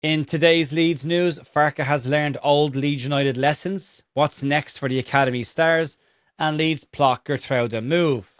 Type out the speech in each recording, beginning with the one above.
In today's Leeds news, Farke has learned old Leeds United lessons, what's next for the Academy stars, and Leeds plot Geertruida move.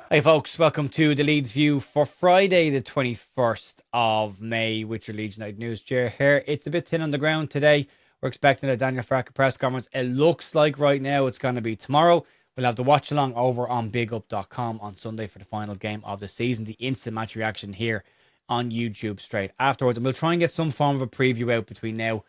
Hey folks, welcome to the Leeds View for Friday the 21st of May with your Leeds United news. Ger here. It's a bit thin on the ground today. We're expecting a Daniel Farke press conference. It looks like right now it's going to be tomorrow. We'll have the watch along over on bigup.com on Sunday for the final game of the season. The instant match reaction here on YouTube straight afterwards. And we'll try and get some form of a preview out between now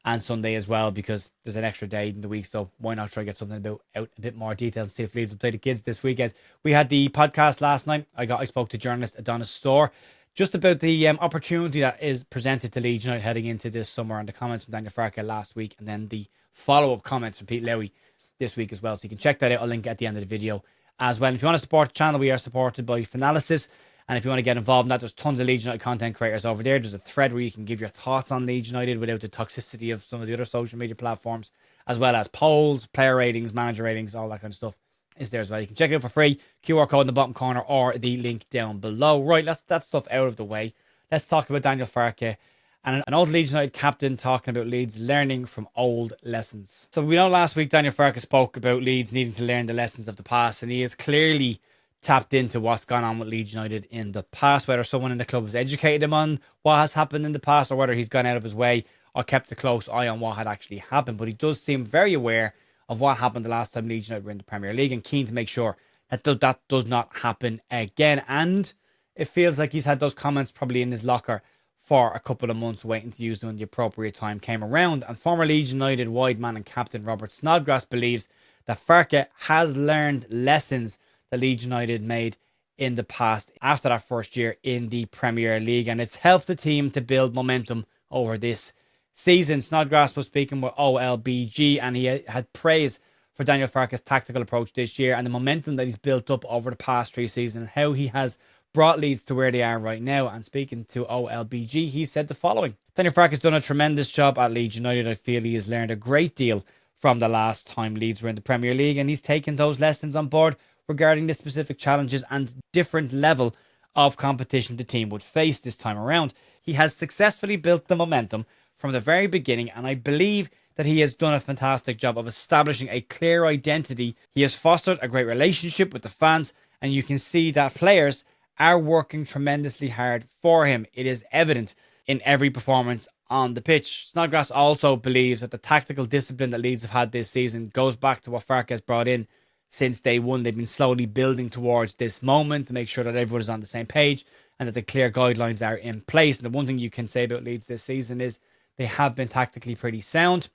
and Sunday as well, because there's an extra day in the week, so why not try to get something out a bit more detail and see if Leeds will play the kids this weekend. We had the podcast last night. I spoke to journalist Adonis Storr just about the opportunity that is presented to Leeds United heading into this summer, and the comments from Daniel Farke last week, and then the follow-up comments from Pete Lowy this week as well. So you can check that out. I'll link at the end of the video as well. And if you want to support the channel, we are supported by Finalysis. And if you want to get involved in that, there's tons of Leeds United content creators over there. There's a thread where you can give your thoughts on Leeds United without the toxicity of some of the other social media platforms, as well as polls, player ratings, manager ratings, all that kind of stuff is there as well. You can check it out for free. QR code in the bottom corner or the link down below. Right, that's that stuff out of the way. Let's talk about Daniel Farke and an old Leeds United captain talking about Leeds learning from old lessons. So we know last week Daniel Farke spoke about Leeds needing to learn the lessons of the past, and he is clearly tapped into what's gone on with Leeds United in the past, whether someone in the club has educated him on what has happened in the past, or whether he's gone out of his way or kept a close eye on what had actually happened. But he does seem very aware of what happened the last time Leeds United were in the Premier League, and keen to make sure that that does not happen again. And it feels like he's had those comments probably in his locker for a couple of months, waiting to use them when the appropriate time came around. And former Leeds United wide man and captain Robert Snodgrass believes that Farke has learned lessons that Leeds United made in the past after that first year in the Premier League, and it's helped the team to build momentum over this season. Snodgrass was speaking with OLBG, and he had praise for Daniel Farke's tactical approach this year and the momentum that he's built up over the past three seasons, and how he has brought Leeds to where they are right now. And speaking to OLBG, he said the following: Daniel Farke has done a tremendous job at Leeds United. I feel he has learned a great deal from the last time Leeds were in the Premier League, and he's taken those lessons on board regarding the specific challenges and different level of competition the team would face this time around. He has successfully built the momentum from the very beginning, and I believe that he has done a fantastic job of establishing a clear identity. He has fostered a great relationship with the fans, and you can see that players are working tremendously hard for him. It is evident in every performance on the pitch. Snodgrass also believes that the tactical discipline that Leeds have had this season goes back to what Farke has brought in since day one. They've been slowly building towards this moment to make sure that everyone is on the same page and that the clear guidelines are in place. And the one thing you can say about Leeds this season is they have been tactically pretty sound,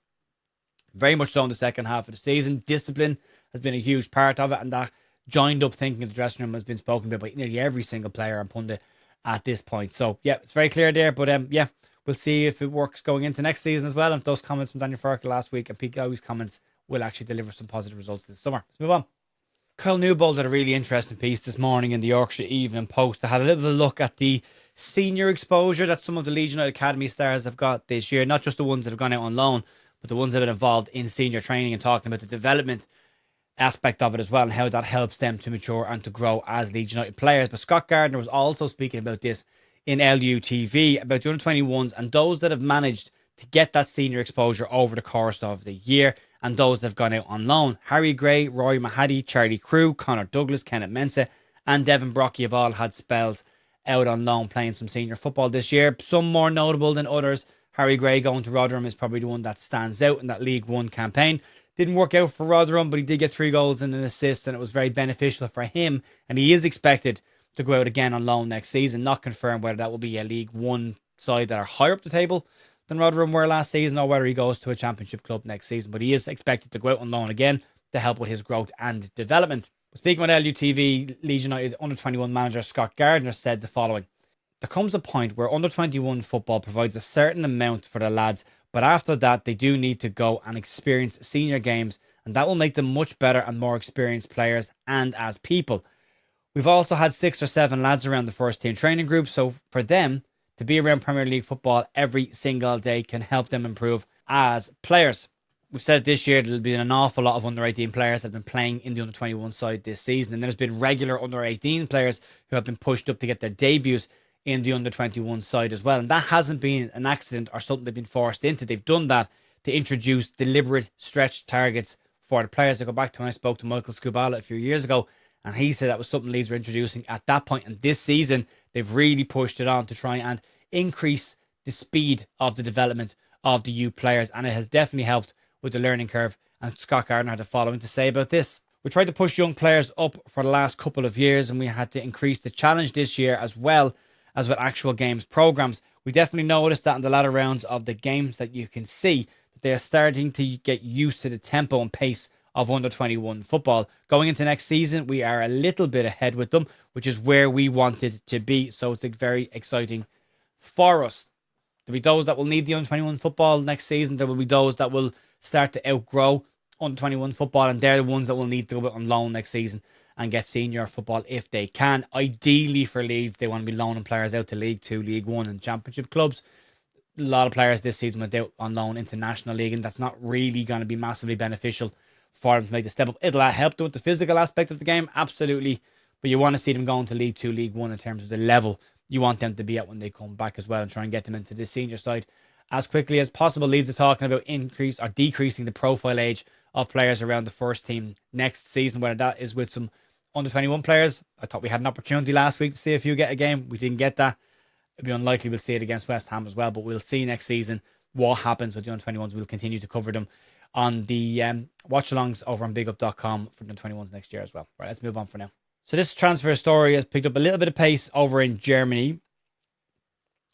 very much so in the second half of the season. Discipline has been a huge part of it, and that joined up thinking in the dressing room has been spoken about by nearly every single player and pundit at this point. So yeah, it's very clear there, but yeah, we'll see if it works going into next season as well, and if those comments from Daniel Farke last week and Pete Lowy's comments will actually deliver some positive results this summer. Let's move on. Kyle Newbold had a really interesting piece this morning in the Yorkshire Evening Post that had a little bit of a look at the senior exposure that some of the Leeds United Academy stars have got this year. Not just the ones that have gone out on loan, but the ones that have been involved in senior training, and talking about the development aspect of it as well, and how that helps them to mature and to grow as Leeds United players. But Scott Gardner was also speaking about this in LUTV, about the under-21s and those that have managed to get that senior exposure over the course of the year, and those that have gone out on loan. Harry Gray, Rory Mahady, Charlie Crew, Connor Douglas, Kenneth Mensah and Devin Brocky have all had spells out on loan playing some senior football this year. Some more notable than others. Harry Gray going to Rotherham is probably the one that stands out in that League One campaign. Didn't work out for Rotherham, but he did get 3 goals and an assist, and it was very beneficial for him, and he is expected to go out again on loan next season. Not confirmed whether that will be a League One side that are higher up the table than Rotherham were last season, or whether he goes to a championship club next season, but he is expected to go out on loan again to help with his growth and development. Speaking with LUTV, Leeds United under-21 manager Scott Gardner said the following: There comes a point where under-21 football provides a certain amount for the lads, but after that they do need to go and experience senior games, and that will make them much better and more experienced players and as people. We've also had 6 or 7 lads around the first team training group, so for them to be around Premier League football every single day can help them improve as players. we've said this year there'll be an awful lot of under-18 players that have been playing in the under-21 side this season. And there's been regular under-18 players who have been pushed up to get their debuts in the under-21 side as well. And that hasn't been an accident or something they've been forced into. They've done that to introduce deliberate stretch targets for the players. I go back to when I spoke to Michael Scubala a few years ago, and he said that was something Leeds were introducing at that point. And this season, they've really pushed it on to try and increase the speed of the development of the youth players. And it has definitely helped with the learning curve. And Scott Gardner had the following to say about this. We tried to push young players up for the last couple of years, and we had to increase the challenge this year as well as with actual games programs. We definitely noticed that in the latter rounds of the games that you can see that they are starting to get used to the tempo and pace of under-21 football. Going into next season, we are a little bit ahead with them, which is where we wanted to be. So it's very exciting for us. There'll be those that will need the under-21 football next season. There will be those that will start to outgrow under-21 football, and they're the ones that will need to go on loan next season and get senior football if they can. Ideally for Leeds, they want to be loaning players out to League 2, League 1 and Championship clubs. A lot of players this season went out on loan into National League, and that's not really going to be massively beneficial for them to make the step up. It'll help them with the physical aspect of the game, absolutely, but you want to see them going to League 2, League 1 in terms of the level you want them to be at when they come back as well, and try and get them into the senior side as quickly as possible. Leeds are talking about increase or decreasing the profile age of players around the first team next season, whether that is with some under-21 players. I thought we had an opportunity last week to see a few get a game. We didn't get that. It'd be unlikely we'll see it against West Ham as well, but we'll see next season what happens with the under-21s. We'll continue to cover them on the watch-alongs over on bigup.com for the under-21s next year as well. Right, let's move on for now. So this transfer story has picked up a little bit of pace over in Germany,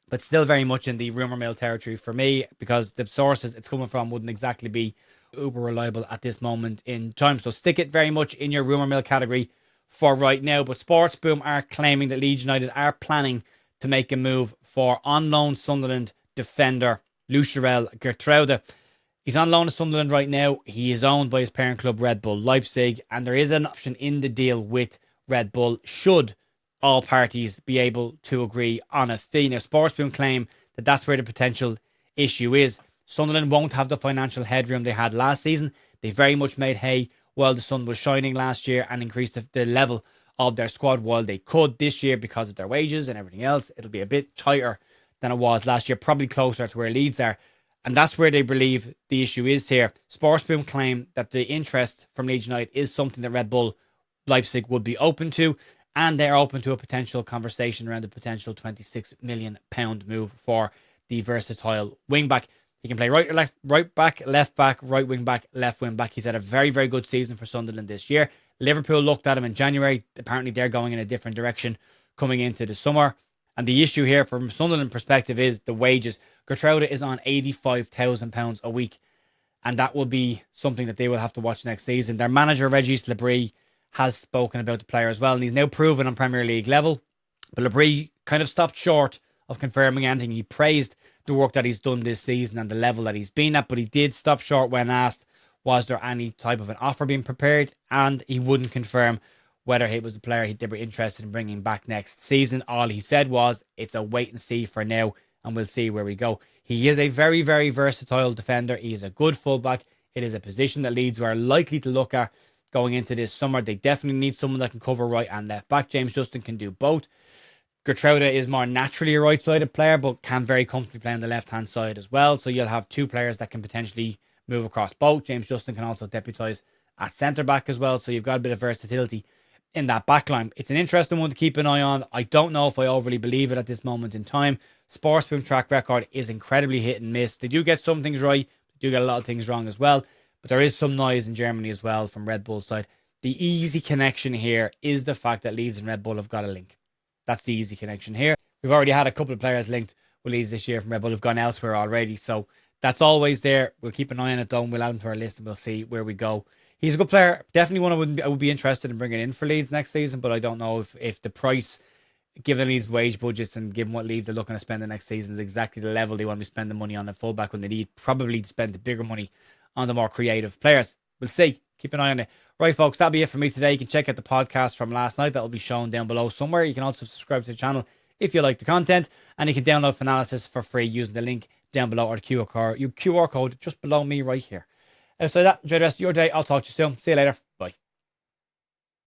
but still very much in the rumour mill territory for me, because the sources it's coming from wouldn't exactly be uber reliable at this moment in time. So stick it very much in your rumour mill category for right now. But Sports Boom are claiming that Leeds United are planning to make a move for on loan Sunderland defender lufc Geertruida. He's on loan to Sunderland right now. He is owned by his parent club Red Bull Leipzig, and there is an option in the deal with Red Bull should all parties be able to agree on a fee. Now, Sports Boom claim that that's where the potential issue is. Sunderland won't have the financial headroom they had last season. They very much made hay while the sun was shining last year and increased the level of their squad while they could. This year, because of their wages and everything else, it'll be a bit tighter than it was last year, probably closer to where Leeds are. And that's where they believe the issue is here. Sports Boom claim that the interest from Leeds United is something that Red Bull Leipzig would be open to, and they're open to a potential conversation around a potential £26 million move for the versatile wing-back. He can play right or right back, right wing back, left wing back. He's had a very, very good season for Sunderland this year. Liverpool looked at him in January. Apparently they're going in a different direction coming into the summer. And the issue here from Sunderland perspective is the wages. Geertruida is on £85,000 a week, and that will be something that they will have to watch next season. Their manager, Regis Labrie, has spoken about the player as well, and he's now proven on Premier League level. But Labrie kind of stopped short of confirming anything. He praised the work that he's done this season and the level that he's been at, but he did stop short when asked was there any type of an offer being prepared, and he wouldn't confirm whether he was a player they were interested in bringing back next season. All he said was it's a wait and see for now, and we'll see where we go. He is a very, very versatile defender. He is a good fullback. It is a position that Leeds were likely to look at going into this summer. They definitely need someone that can cover right and left back. James Justin can do both. Geertruida is more naturally a right-sided player, but can very comfortably play on the left-hand side as well. So you'll have two players that can potentially move across both. James Justin can also deputise at centre-back as well. So you've got a bit of versatility in that backline. It's an interesting one to keep an eye on. I don't know if I overly believe it at this moment in time. Sports Boom track record is incredibly hit and miss. They do get some things right. They do get a lot of things wrong as well. But there is some noise in Germany as well from Red Bull's side. The easy connection here is the fact that Leeds and Red Bull have got a link. That's the easy connection here. We've already had a couple of players linked with Leeds this year from Red Bull who've gone elsewhere already. So that's always there. We'll keep an eye on it though. We'll add him to our list and we'll see where we go. He's a good player. Definitely one I would be interested in bringing in for Leeds next season. But I don't know if the price, given Leeds' wage budgets and given what Leeds are looking to spend the next season, is exactly the level they want to be spending money on the fullback when they need probably to spend the bigger money on the more creative players. We'll see. Keep an eye on it. Right, folks, that'll be it for me today. You can check out the podcast from last night. That'll be shown down below somewhere. You can also subscribe to the channel if you like the content. And you can download Finalysis for free using the link down below or the QR code just below me right here. Outside that, enjoy the rest of your day. I'll talk to you soon. See you later.